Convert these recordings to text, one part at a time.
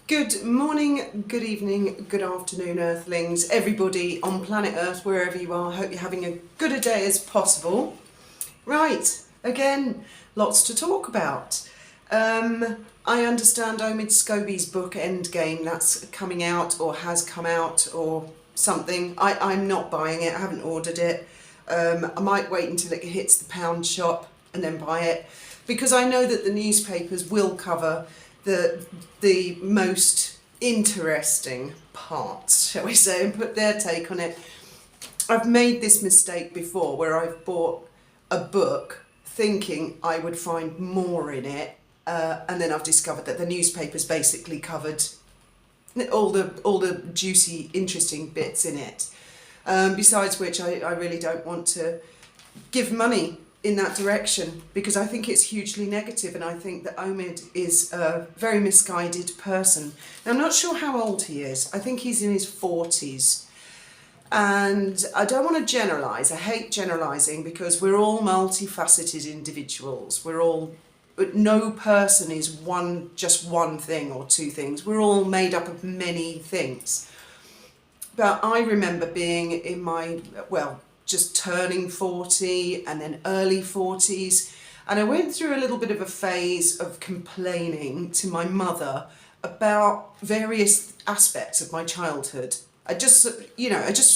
Good morning, good evening, good afternoon, Earthlings, everybody on planet Earth, wherever you are. Hope you're having a good a day as possible. Right, again, lots to talk about. I understand Omid Scobie's book Endgame, that's coming out or has come out or something. I'm not buying it, I haven't ordered it. I might wait until it hits the pound shop and then buy it, because I know that the newspapers will cover the most interesting parts, shall we say, and put their take on it. I've made this mistake before where I've bought a book thinking I would find more in it, and then I've discovered that the newspapers basically covered all the juicy, interesting bits in it. Besides which, I really don't want to give money in that direction, because I think it's hugely negative, and I think that Omid is a very misguided person. Now, I'm not sure how old he is. I think he's in his 40s. And I don't want to generalise. I hate generalising, because we're all multifaceted individuals. But no person is just one thing or two things. We're all made up of many things. But I remember being in my, just turning 40 and then early 40s. And I went through a little bit of a phase of complaining to my mother about various aspects of my childhood. I just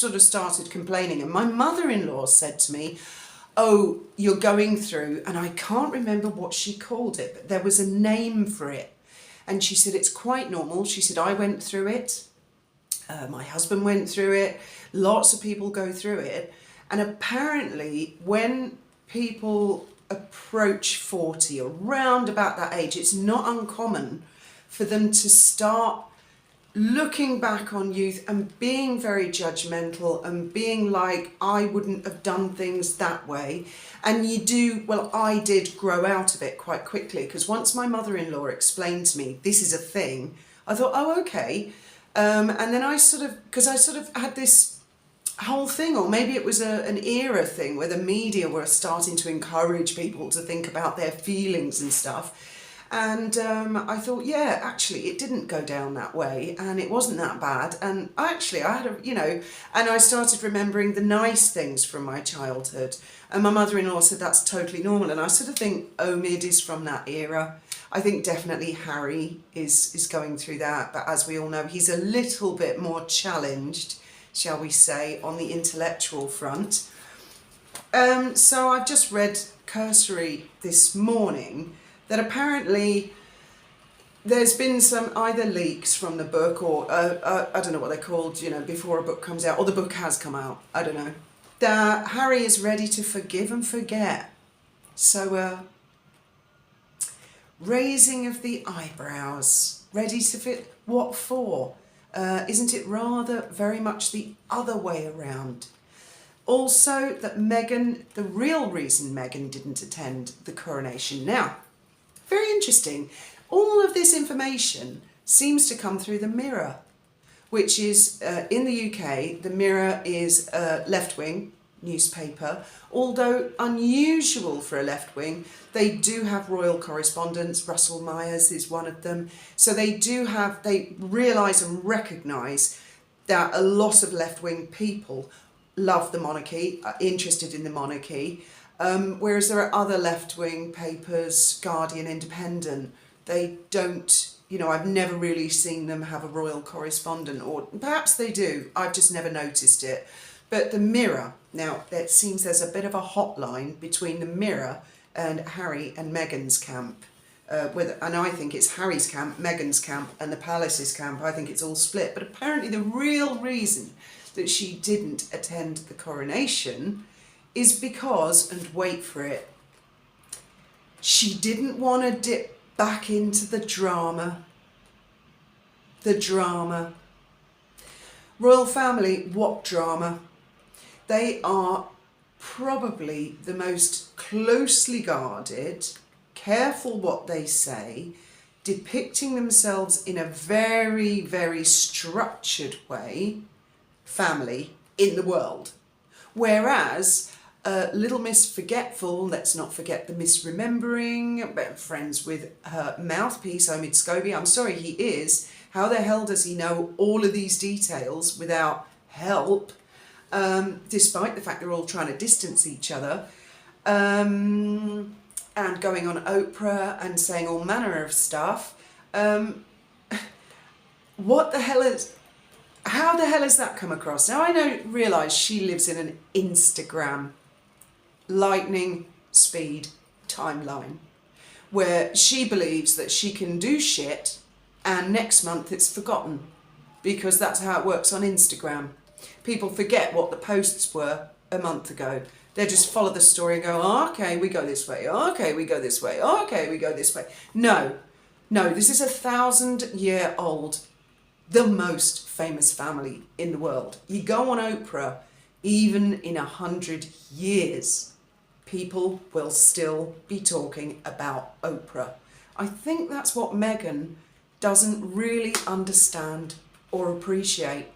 sort of started complaining. And my mother-in-law said to me, "Oh, you're going through," and I can't remember what she called it, but there was a name for it. And she said, "It's quite normal." She said, "I went through it. My husband went through it. Lots of people go through it." And apparently when people approach 40, around about that age, it's not uncommon for them to start looking back on youth and being very judgmental and being like, "I wouldn't have done things that way." And I did grow out of it quite quickly, because once my mother-in-law explained to me this is a thing, I thought, oh, okay. And then I sort of had this whole thing, or maybe it was an era thing where the media were starting to encourage people to think about their feelings and stuff. And I thought, yeah, actually, it didn't go down that way, and it wasn't that bad. And actually, and I started remembering the nice things from my childhood. And my mother-in-law said that's totally normal. And I sort of think Omid is from that era. I think definitely Harry is going through that. But as we all know, he's a little bit more challenged, shall we say, on the intellectual front. So I've just read cursory this morning that apparently there's been some either leaks from the book, or I don't know what they're called, before a book comes out, or the book has come out, I don't know, that Harry is ready to forgive and forget. So raising of the eyebrows, ready to fit, what for? Isn't it rather very much the other way around? Also, that the real reason Meghan didn't attend the coronation. Now, very interesting. All of this information seems to come through the Mirror, which is, in the UK, the Mirror is a left-wing newspaper. Although unusual for a left-wing, they do have royal correspondents. Russell Myers is one of them. So they realise and recognise that a lot of left-wing people love the monarchy, are interested in the monarchy. Whereas there are other left-wing papers, Guardian, Independent, they don't, I've never really seen them have a royal correspondent, or perhaps they do, I've just never noticed it. But the Mirror, now it seems there's a bit of a hotline between the Mirror and Harry and Meghan's camp. And I think it's Harry's camp, Meghan's camp, and the Palace's camp. I think it's all split. But apparently the real reason that she didn't attend the coronation is because, and wait for it, she didn't want to dip back into the drama. The drama. Royal family, what drama? They are probably the most closely guarded, careful what they say, depicting themselves in a very, very structured way, family in the world. Whereas Little Miss Forgetful, let's not forget the misremembering, friends with her mouthpiece, Omid Scobie, I'm sorry, he is How the hell does he know all of these details without help, despite the fact they're all trying to distance each other, and going on Oprah and saying all manner of stuff? What the hell is... How the hell has that come across? Now, I realise she lives in an Instagram lightning speed timeline where she believes that she can do shit and next month it's forgotten, because that's how it works on Instagram. People forget what the posts were a month ago. They just follow the story and go, oh, okay, we go this way. Oh, okay, we go this way. Oh, okay, we go this way. No, this is 1,000-year-old, the most famous family in the world. You go on Oprah, even in 100 years, people will still be talking about Oprah. I think that's what Meghan doesn't really understand or appreciate.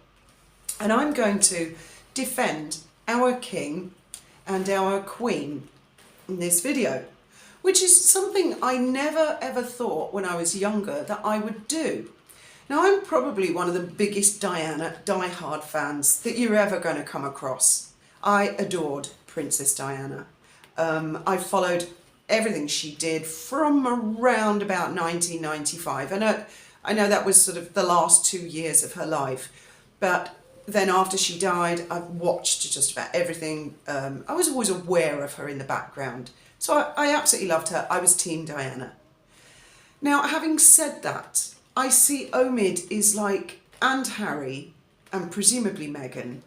And I'm going to defend our king and our queen in this video, which is something I never ever thought when I was younger that I would do. Now, I'm probably one of the biggest Diana diehard fans that you're ever going to come across. I adored Princess Diana. I followed everything she did from around about 1995. I know that was sort of the last 2 years of her life, but then after she died, I've watched just about everything. I was always aware of her in the background. So I absolutely loved her. I was Team Diana. Now, having said that, I see Omid is like, and Harry, and presumably Meghan,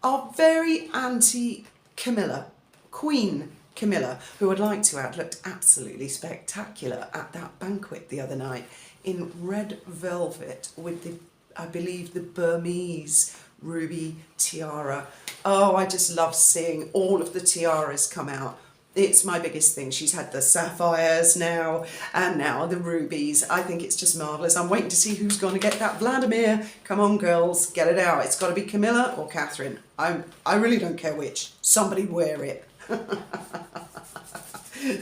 are very anti-Camilla, Queen Camilla, who I'd like to add looked absolutely spectacular at that banquet the other night in red velvet with I believe the Burmese ruby tiara. Oh, I just love seeing all of the tiaras come out. It's my biggest thing. She's had the sapphires now, and now the rubies. I think it's just marvellous. I'm waiting to see who's going to get that Vladimir. Come on, girls, get it out. It's got to be Camilla or Catherine. I really don't care which. Somebody wear it.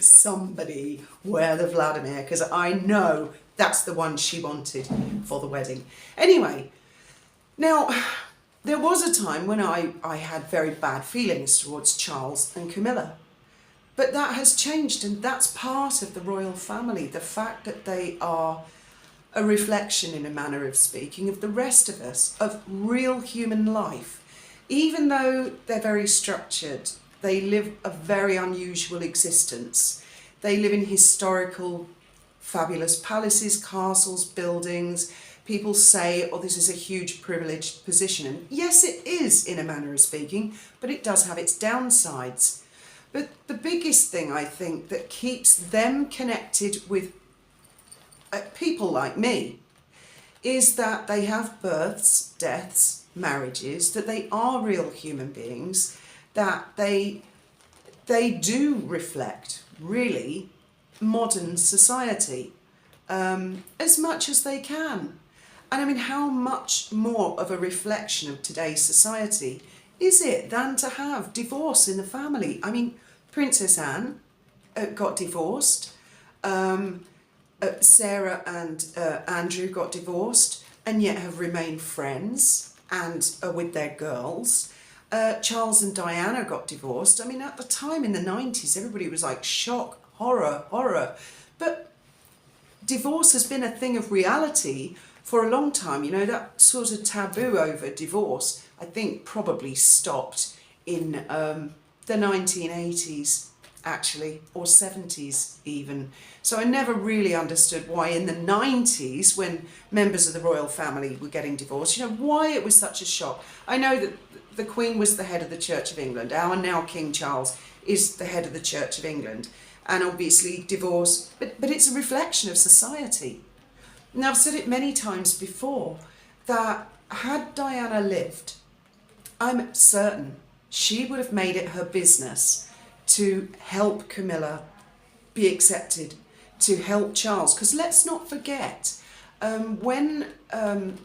Somebody wear the Vladimir, because I know that's the one she wanted for the wedding. Anyway, now, there was a time when I had very bad feelings towards Charles and Camilla. But that has changed, and that's part of the royal family. The fact that they are a reflection, in a manner of speaking, of the rest of us, of real human life. Even though they're very structured, they live a very unusual existence. They live in historical, fabulous palaces, castles, buildings. People say, oh, this is a huge privileged position. And yes, it is, in a manner of speaking, but it does have its downsides. But the biggest thing, I think, that keeps them connected with people like me is that they have births, deaths, marriages, that they are real human beings, that they do reflect, really, modern society as much as they can. And I mean, how much more of a reflection of today's society is it than to have divorce in the family? I mean, Princess Anne got divorced, Sarah and Andrew got divorced, and yet have remained friends and are with their girls. Charles and Diana got divorced. I mean, at the time in the 90s, everybody was like, shock, horror. But divorce has been a thing of reality for a long time. You know, that sort of taboo over divorce, I think, probably stopped in the 1980s, actually, or 70s even. So I never really understood why in the 90s, when members of the royal family were getting divorced, you know, why it was such a shock. I know that the Queen was the head of the Church of England. Our now King Charles is the head of the Church of England, and obviously divorce, but it's a reflection of society. Now, I've said it many times before, that had Diana lived, I'm certain she would have made it her business to help Camilla be accepted, to help Charles. Because let's not forget, when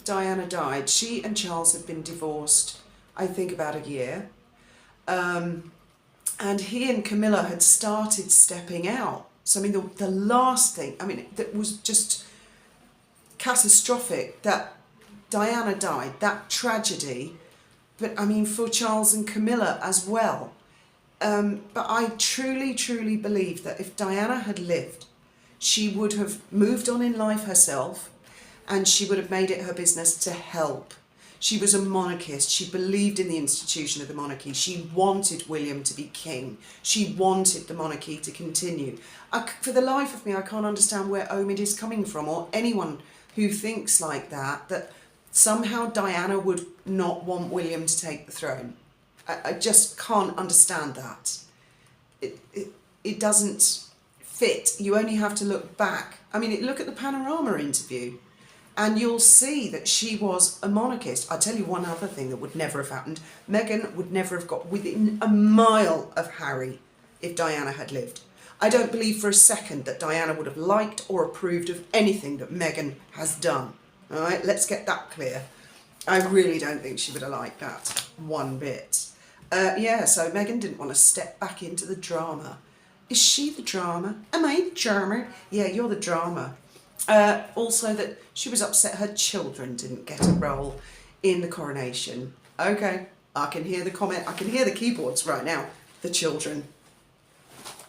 Diana died, she and Charles had been divorced, I think, about a year. And he and Camilla had started stepping out. So, I mean, the last thing, I mean, that was just catastrophic that Diana died, that tragedy, but I mean for Charles and Camilla as well. But I truly, truly believe that if Diana had lived, she would have moved on in life herself, and she would have made it her business to help. She was a monarchist. She believed in the institution of the monarchy. She wanted William to be king. She wanted the monarchy to continue. For the life of me, I can't understand where Omid is coming from, or anyone who thinks like that, that somehow Diana would not want William to take the throne. I just can't understand that. It doesn't fit. You only have to look back. I mean, look at the Panorama interview and you'll see that she was a monarchist. I'll tell you one other thing that would never have happened. Meghan would never have got within a mile of Harry if Diana had lived. I don't believe for a second that Diana would have liked or approved of anything that Meghan has done. All right, let's get that clear. I really don't think she would have liked that one bit. Yeah, so Meghan didn't want to step back into the drama. Is she the drama? Am I the drama? Yeah, you're the drama. Also that she was upset her children didn't get a role in the coronation. Okay, I can hear the comment, I can hear the keyboards right now. The children.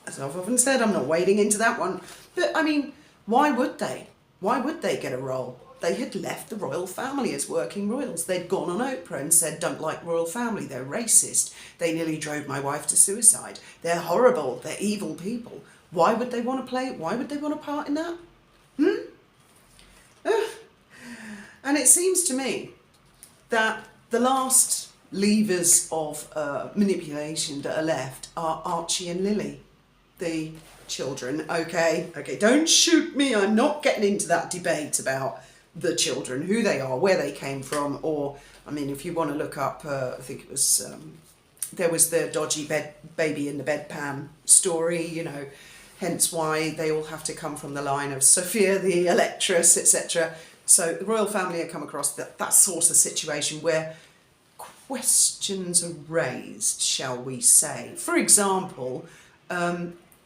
As I've often said, I'm not wading into that one. But I mean, why would they? Why would they get a role? They had left the royal family as working royals. They'd gone on Oprah and said, don't like royal family, they're racist. They nearly drove my wife to suicide. They're horrible, they're evil people. Why would they want to play? Why would they want a part in that? And it seems to me that the last levers of manipulation that are left are Archie and Lily, the children. Okay, don't shoot me. I'm not getting into that debate about the children, who they are, where they came from, or, I mean, if you want to look up, I think it was, there was the dodgy baby in the bedpan story, you know, hence why they all have to come from the line of Sophia the Electress, etc. So the royal family have come across that sort of situation where questions are raised, shall we say. For example,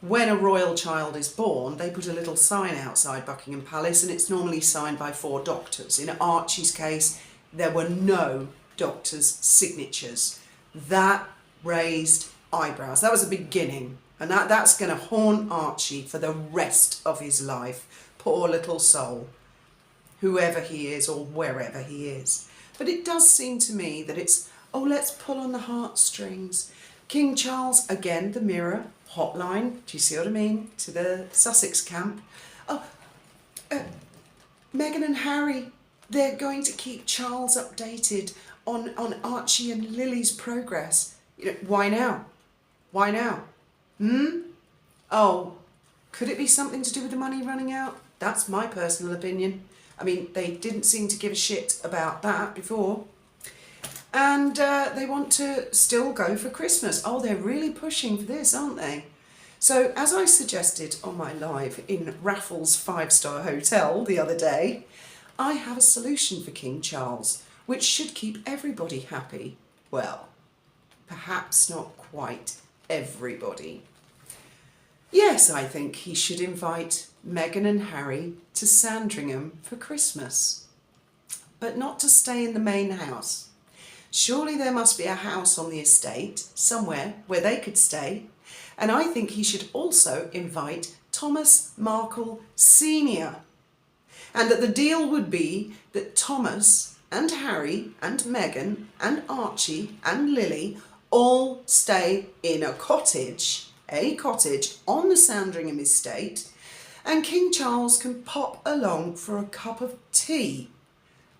when a royal child is born, they put a little sign outside Buckingham Palace, and it's normally signed by 4 doctors. In Archie's case, there were no doctors' signatures. That raised eyebrows. That was a beginning, and that's going to haunt Archie for the rest of his life. Poor little soul, whoever he is or wherever he is. But it does seem to me that it's, oh, let's pull on the heartstrings. King Charles, again, the Mirror hotline, do you see what I mean, to the Sussex camp. Oh, Meghan and Harry, they're going to keep Charles updated on Archie and Lily's progress. You know, why now? Why now? Oh, could it be something to do with the money running out? That's my personal opinion. I mean, they didn't seem to give a shit about that before. And they want to still go for Christmas. Oh, they're really pushing for this, aren't they? So, as I suggested on my live in Raffles 5-star hotel the other day, I have a solution for King Charles, which should keep everybody happy. Well, perhaps not quite everybody. Yes, I think he should invite Meghan and Harry to Sandringham for Christmas, but not to stay in the main house. Surely there must be a house on the estate somewhere where they could stay. And I think he should also invite Thomas Markle Sr. And that the deal would be that Thomas and Harry and Meghan and Archie and Lily all stay in a cottage on the Sandringham estate, and King Charles can pop along for a cup of tea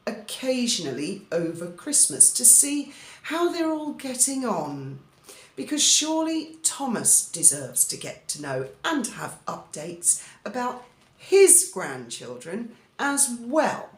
occasionally over Christmas to see how they're all getting on, because surely Thomas deserves to get to know and have updates about his grandchildren as well.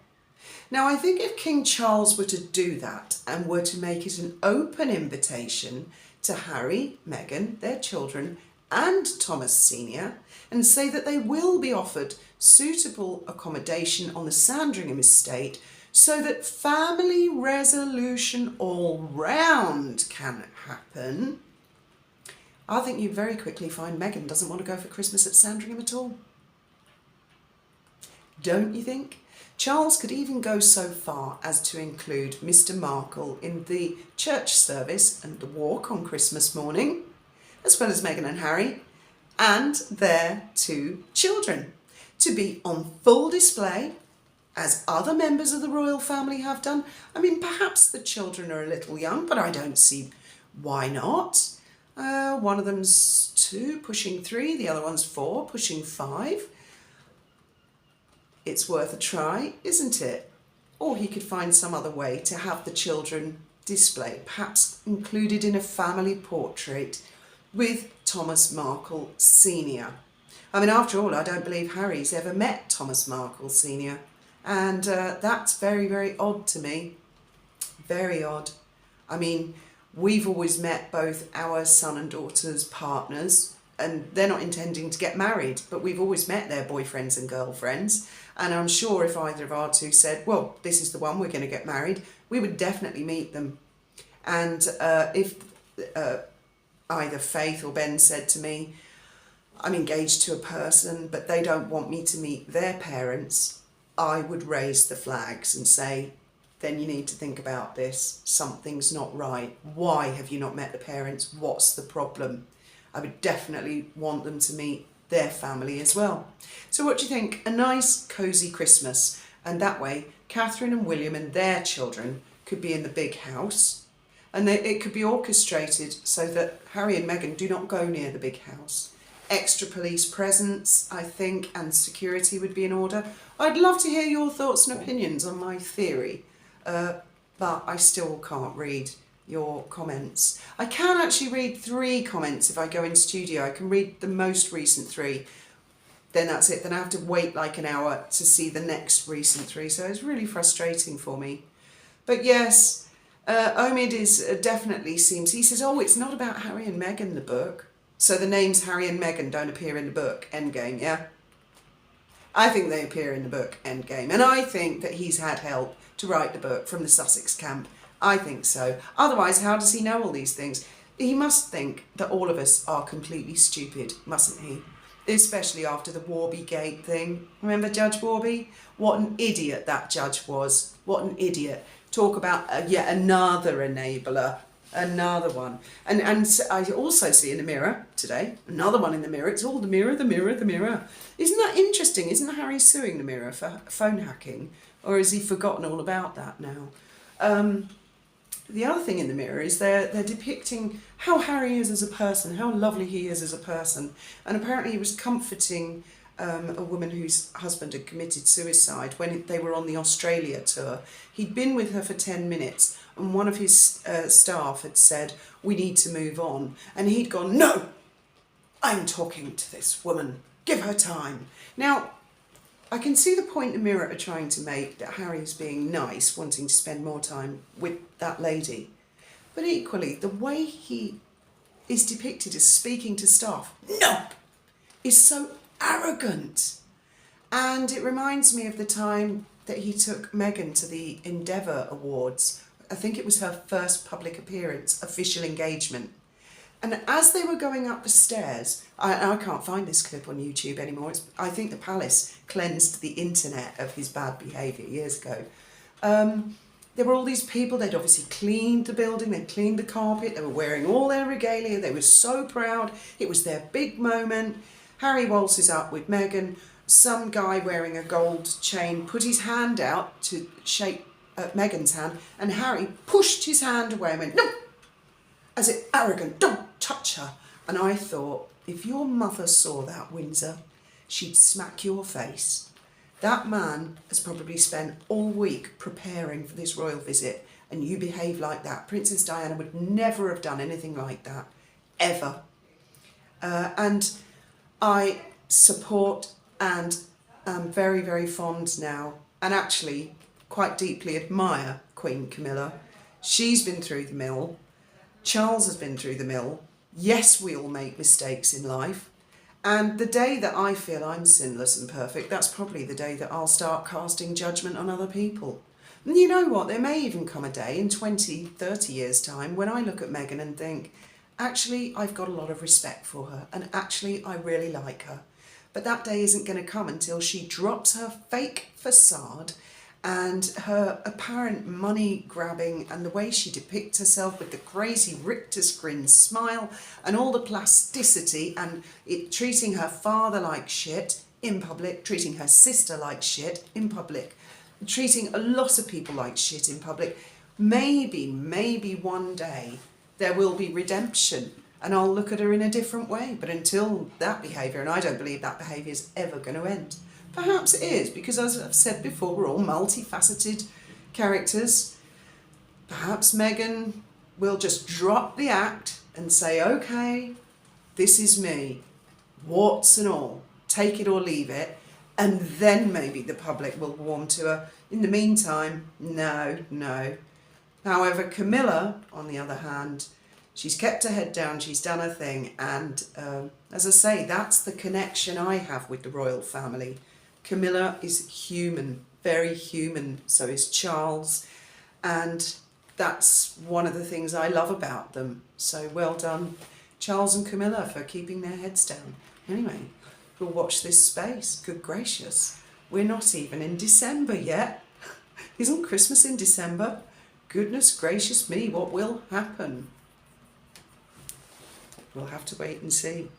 Now, I think if King Charles were to do that and were to make it an open invitation to Harry, Meghan, their children and Thomas Sr., and say that they will be offered suitable accommodation on the Sandringham estate so that family resolution all round can happen, I think you'd very quickly find Meghan doesn't want to go for Christmas at Sandringham at all. Don't you think? Charles could even go so far as to include Mr. Markle in the church service and the walk on Christmas morning, as well as Meghan and Harry, and their 2 children, to be on full display, as other members of the royal family have done. I mean, perhaps the children are a little young, but I don't see why not. One of them's 2, pushing 3, the other one's 4, pushing 5. It's worth a try, isn't it? Or he could find some other way to have the children displayed, perhaps included in a family portrait with Thomas Markle Sr. I mean, after all, I don't believe Harry's ever met Thomas Markle Sr. And that's very, very odd to me. Very odd. I mean, we've always met both our son and daughter's partners, and they're not intending to get married, but we've always met their boyfriends and girlfriends. And I'm sure if either of our 2 said, well, this is the one, we're going to get married, we would definitely meet them. And if either Faith or Ben said to me, I'm engaged to a person, but they don't want me to meet their parents, I would raise the flags and say, then you need to think about this. Something's not right. Why have you not met the parents? What's the problem? I would definitely want them to meet their family as well. So what do you think? A nice, cosy Christmas. And that way, Catherine and William and their children could be in the big house. And it could be orchestrated so that Harry and Meghan do not go near the big house. Extra police presence, I think, and security would be in order. I'd love to hear your thoughts and opinions on my theory, but I still can't read your comments. I can actually read 3 comments if I go in studio. I can read the most recent 3. Then that's it. Then I have to wait like an hour to see the next recent 3. So it's really frustrating for me. But yes, Omid definitely seems... He says, oh, it's not about Harry and Meghan, the book. So the names Harry and Meghan don't appear in the book, Endgame, yeah? I think they appear in the book, Endgame. And I think that he's had help to write the book from the Sussex camp. I think so. Otherwise, how does he know all these things? He must think that all of us are completely stupid, mustn't he? Especially after the Warby-gate thing. Remember Judge Warby? What an idiot that judge was. What an idiot. Talk about yet another enabler. Another one. And I also see in the mirror today, another one in the mirror. It's all the mirror, the mirror, the mirror. Isn't that interesting? Isn't Harry suing the mirror for phone hacking? Or has he forgotten all about that now? The other thing in the mirror is they're depicting how Harry is as a person, how lovely he is as a person. And apparently he was comforting a woman whose husband had committed suicide when they were on the Australia tour. He'd been with her for 10 minutes and one of his staff had said, we need to move on. And he'd gone, no, I'm talking to this woman. Give her time. Now, I can see the point the Mirror are trying to make, that Harry's being nice, wanting to spend more time with that lady. But equally, the way he is depicted as speaking to staff, no, is so arrogant. And it reminds me of the time that he took Meghan to the Endeavour Awards. I think it was her first public appearance, official engagement. And as they were going up the stairs, I can't find this clip on YouTube anymore. I think the Palace cleansed the internet of his bad behaviour years ago. There were all these people, they'd obviously cleaned the building, they'd cleaned the carpet, they were wearing all their regalia, they were so proud, it was their big moment. Harry waltzes up with Meghan, some guy wearing a gold chain put his hand out to shake Meghan's hand, and Harry pushed his hand away and went, no, as if arrogant, don't touch her. And I thought, if your mother saw that, Windsor, she'd smack your face. That man has probably spent all week preparing for this royal visit, and you behave like that. Princess Diana would never have done anything like that, ever. And I support and am very, very fond now, and actually quite deeply admire Queen Camilla. She's been through the mill. Charles has been through the mill. Yes, we all make mistakes in life. And the day that I feel I'm sinless and perfect, that's probably the day that I'll start casting judgment on other people. And you know what? There may even come a day in 20, 30 years' time when I look at Meghan and think, actually, I've got a lot of respect for her. And actually, I really like her. But that day isn't going to come until she drops her fake facade and her apparent money grabbing and the way she depicts herself with the crazy Richter grin smile and all the plasticity and it treating her father like shit in public, treating her sister like shit in public, treating a lot of people like shit in public. Maybe one day there will be redemption and I'll look at her in a different way. But until that behaviour, and I don't believe that behaviour is ever going to end. Perhaps it is, because as I've said before, we're all multifaceted characters. Perhaps Meghan will just drop the act and say, okay, this is me, warts and all, take it or leave it, and then maybe the public will warm to her. In the meantime, no. However, Camilla, on the other hand, she's kept her head down, she's done her thing, and as I say, that's the connection I have with the royal family. Camilla is human, very human, so is Charles, and that's one of the things I love about them. So well done, Charles and Camilla, for keeping their heads down. Anyway, we'll watch this space. Good gracious, we're not even in December yet. Isn't Christmas in December? Goodness gracious me, what will happen? We'll have to wait and see.